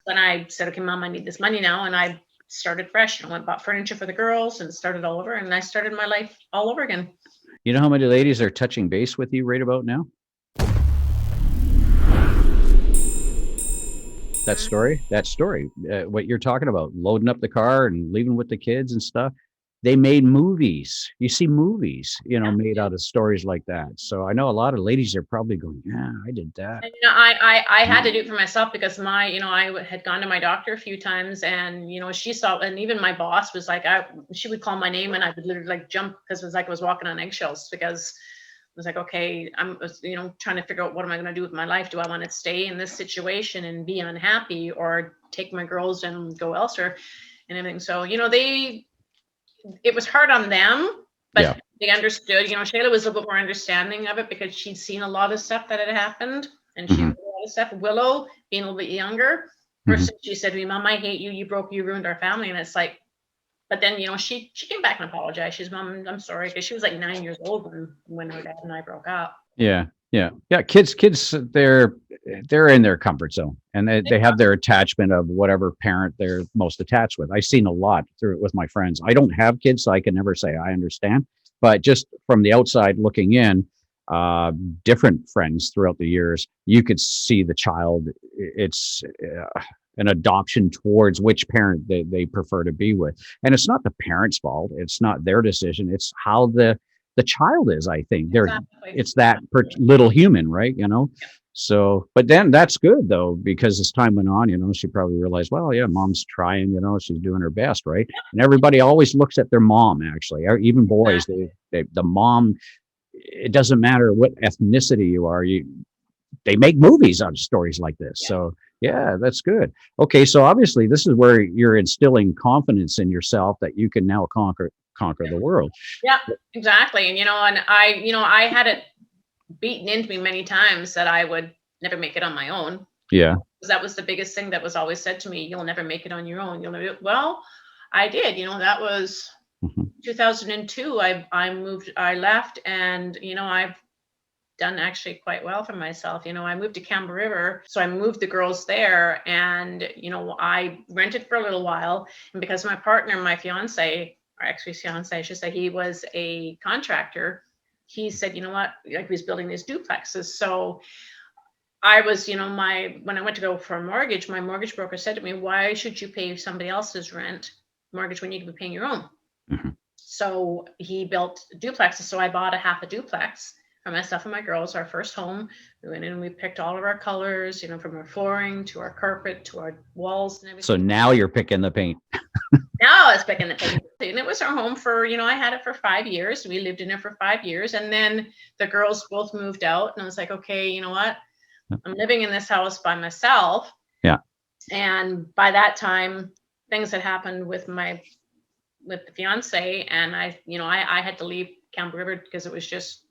Then I said, okay, Mom, I need this money now. And I started fresh and went and bought furniture for the girls and started all over. And I started my life all over again. You know how many ladies are touching base with you right about now? That story, what you're talking about, loading up the car and leaving with the kids and stuff. They made movies. You see movies, made out of stories like that. So I know a lot of ladies are probably going, yeah, I did that. And, I had to do it for myself because I had gone to my doctor a few times and, she saw, and even my boss was like, she would call my name and I would literally like jump because it was like I was walking on eggshells because I was like, okay, I'm, trying to figure out what am I going to do with my life? Do I want to stay in this situation and be unhappy or take my girls and go elsewhere and everything? So, it was hard on them, but Yeah. they understood. Shayla was a little bit more understanding of it because she'd seen a lot of stuff that had happened, and she Mhm. knew a lot of stuff. Willow, being a little bit younger, Mhm. first she said to me, "Mom, I hate you. You ruined our family." And it's like, but then she came back and apologized. She's, "Mom, I'm sorry," because she was like 9 years old when her dad and I broke up. Yeah. Yeah. Yeah. Kids, they're in their comfort zone and they have their attachment of whatever parent they're most attached with. I've seen a lot through it with my friends. I don't have kids, so I can never say I understand, but just from the outside looking in, different friends throughout the years, you could see the child. It's an adoption towards which parent they prefer to be with. And it's not the parent's fault. It's not their decision. It's how the child is, I think. Exactly. It's that little human, right? So, but then that's good though, because as time went on, she probably realized, well, yeah, Mom's trying, she's doing her best, right? And everybody always looks at their mom, actually, or even boys, the mom, it doesn't matter what ethnicity you are, they make movies out of stories like this. Yeah. So yeah, that's good. Okay, so obviously this is where you're instilling confidence in yourself that you can now conquer the world. Yeah, exactly. And I had it beaten into me many times that I would never make it on my own. Yeah. Because that was the biggest thing that was always said to me: "You'll never make it on your own. You'll never." Well, I did. That was Mhm. 2002. I moved. I left, and I've done actually quite well for myself. I moved to Campbell River, so I moved the girls there, and I rented for a little while, and because my partner, my fiance, or ex-fiance, I should say, he was a contractor. He said, "You know what?" Like, he was building these duplexes, so I was, when I went to go for a mortgage, my mortgage broker said to me, "Why should you pay somebody else's mortgage when you can be paying your own?" Mhm. So he built duplexes. So I bought a half a duplex for myself and my girls, our first home. We went in and we picked all of our colors, from our flooring to our carpet to our walls and everything. So now you're picking the paint. Now I was picking the paint. And it was our home for, I had it for 5 years. We lived in it for 5 years. And then the girls both moved out. And I was like, okay, you know what? I'm living in this house by myself. Yeah. And by that time, things had happened with the fiance, and I had to leave Campbell River because there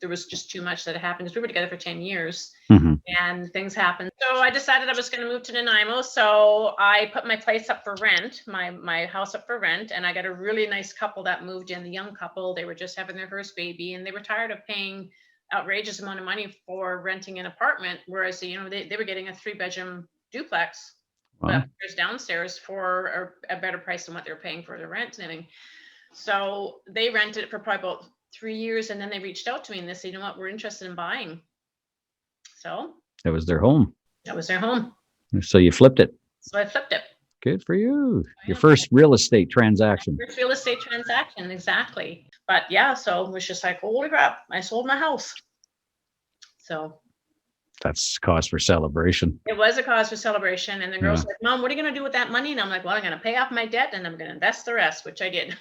was just too much that had happened. Because we were together for 10 years, Mhm. and things happened. So I decided I was going to move to Nanaimo. So I put my place up for rent, my house up for rent, and I got a really nice couple that moved in. The young couple, they were just having their first baby, and they were tired of paying outrageous amount of money for renting an apartment, whereas they were getting a 3-bedroom duplex. Wow. Upstairs, downstairs for a better price than what they're paying for the rent and everything. So they rented it for probably about 3 years, and then they reached out to me and they said, "You know what? We're interested in buying." So That was their home. that was their home. So you flipped it. So I flipped it. Good for you. Your Yeah. first real estate transaction. First real estate transaction, exactly. But yeah, so it was just like, holy crap, I sold my house. So That's cause for celebration. it was a cause for celebration. And the girls said, "Mom, what are you going to do with that money?" And I'm like, "Well, I'm going to pay off my debt and I'm going to invest the rest," which I did.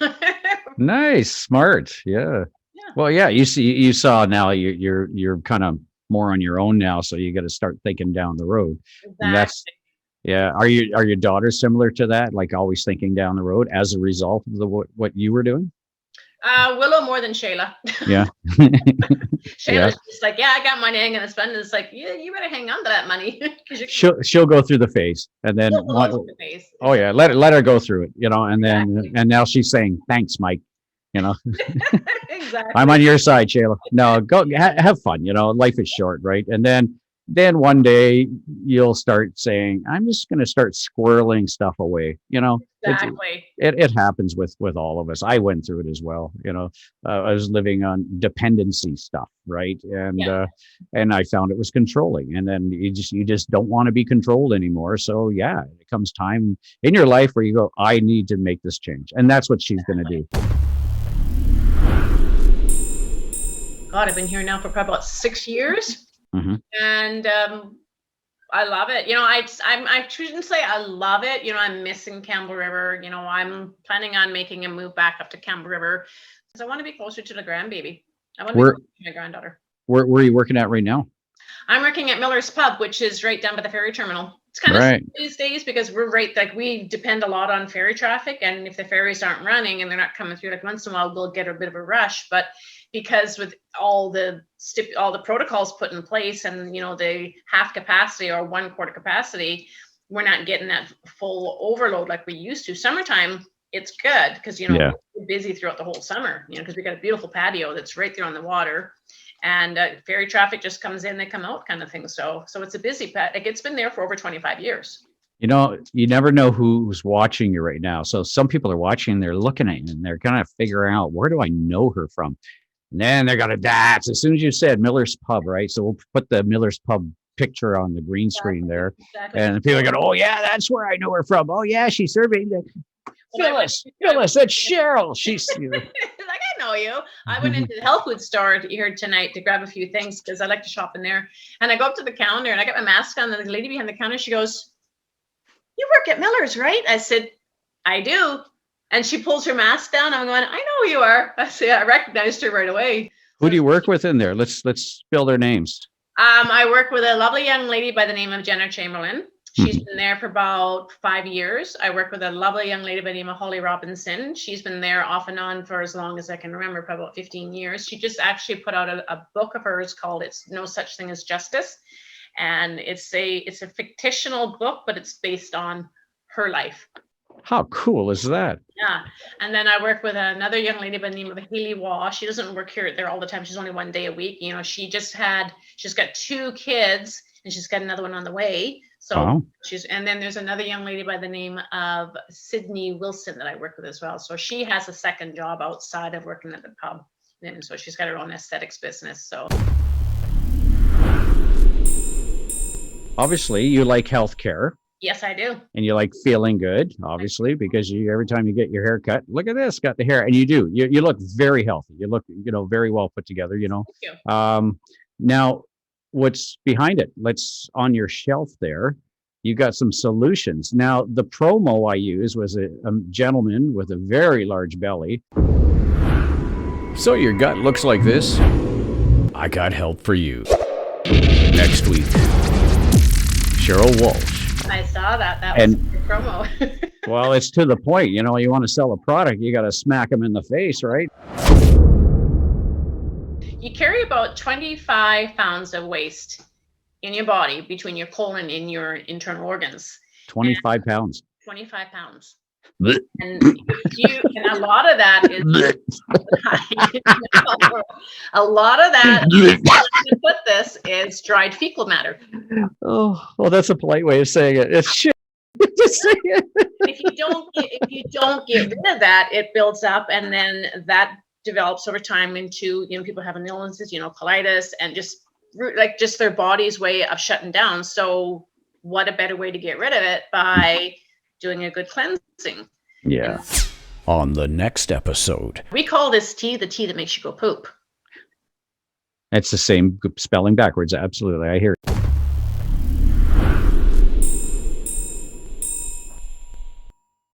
Nice, smart. Yeah. Yeah. Well, yeah. You saw now you're kind of more on your own now, so you got to start thinking down the road. And that's yeah. Are your daughters similar to that? Like always thinking down the road as a result of what you were doing? Willow more than Shayla. Yeah. Shayla's just like, "Yeah, I got money I'm going to spend." And it's like, "Yeah, you better hang on to that money." She'll go through the phase, and then oh yeah, let her go through it, and then and now she's saying thanks, Mike. Exactly. I'm on your side, Shayla. No, go have fun. Life is short, right? And then then one day you'll start saying, I'm just going to start squirreling stuff away. Exactly. It happens with all of us. I went through it as well. I was living on dependency stuff, right? And I found it was controlling. And then you just don't want to be controlled anymore. So yeah, it comes time in your life where you go, I need to make this change. And that's what she's going to do. God, I've been here now for probably about 6 years. Mhm. And I love it. I shouldn't say I love it. I'm missing Campbell River. I'm planning on making a move back up to Campbell River because I want to be closer to the grandbaby. I want to be closer to my granddaughter. Where are you working at right now? I'm working at Miller's Pub, which is right down by the ferry terminal. It's kind of Right. these days because we're we depend a lot on ferry traffic, and if the ferries aren't running and they're not coming through, like once in a while we'll get a bit of a rush. But because with all the protocols put in place, and the half capacity or 1/4 capacity, we're not getting that full overload like we used to. Summertime, it's good because Yeah. we're busy throughout the whole summer. Because we got a beautiful patio that's right there on the water. And ferry traffic just comes in, they come out, kind of thing. So it's a busy pet. Like, it's been there for over 25 years. You never know who's watching you right now. So some people are watching, they're looking at you and they're kind of figuring out, where do I know her from? And then they're gonna that's as soon as you said Miller's Pub, right? So we'll put the Miller's Pub picture on the green screen there. Exactly. And people are going, oh yeah, that's where I know her from. Oh yeah, she's serving the Phyllis, that's Cheryl. She's like, I know you. I went into the health food store here tonight to grab a few things because I like to shop in there. And I go up to the counter and I got my mask on, and the lady behind the counter, she goes, you work at Miller's, right? I said, I do. And she pulls her mask down. I'm going, I know who you are. I said, I recognized her right away. Who do you work with in there? Let's spill their names. I work with a lovely young lady by the name of Jenna Chamberlain. She's been there for about 5 years. I work with a lovely young lady by the name of Holly Robinson. She's been there off and on for as long as I can remember, probably about 15 years. She just actually put out a book of hers called It's No Such Thing as Justice. And it's a fictional book, but it's based on her life. How cool is that? Yeah. And then I work with another young lady by the name of Cheryl Walsh. She doesn't work here there all the time. She's only 1 day a week. She's got 2 kids and she's got another one on the way. So wow. And then there's another young lady by the name of Sydney Wilson that I work with as well. So she has a second job outside of working at the pub. And so she's got her own aesthetics business. So obviously you like healthcare. Yes, I do. And you like feeling good, obviously, because every time you get your hair cut, look at this, got the hair, and you do. You look very healthy. You look, very well put together. Thank you. Now, what's behind it? Let's on your shelf there. You got some solutions. Now, the promo I used was a gentleman with a very large belly. So your gut looks like this? I got help for you. Next week, Cheryl Walsh. I saw that. That was a good promo. Well, it's to the point. You want to sell a product, you got to smack them in the face, right? You carry about 25 pounds of waste in your body between your colon and your internal organs. 25 pounds. 25 pounds. And a lot of that is a lot of that to put this is dried fecal matter. Oh, well, that's a polite way of saying it. It's shit. If you don't get rid of that, it builds up, and then that develops over time into people having illnesses, colitis, and just their body's way of shutting down. So what a better way to get rid of it by doing a good cleansing. Yeah. On the next episode, we call this tea the tea that makes you go poop. It's the same spelling backwards. Absolutely. I hear it.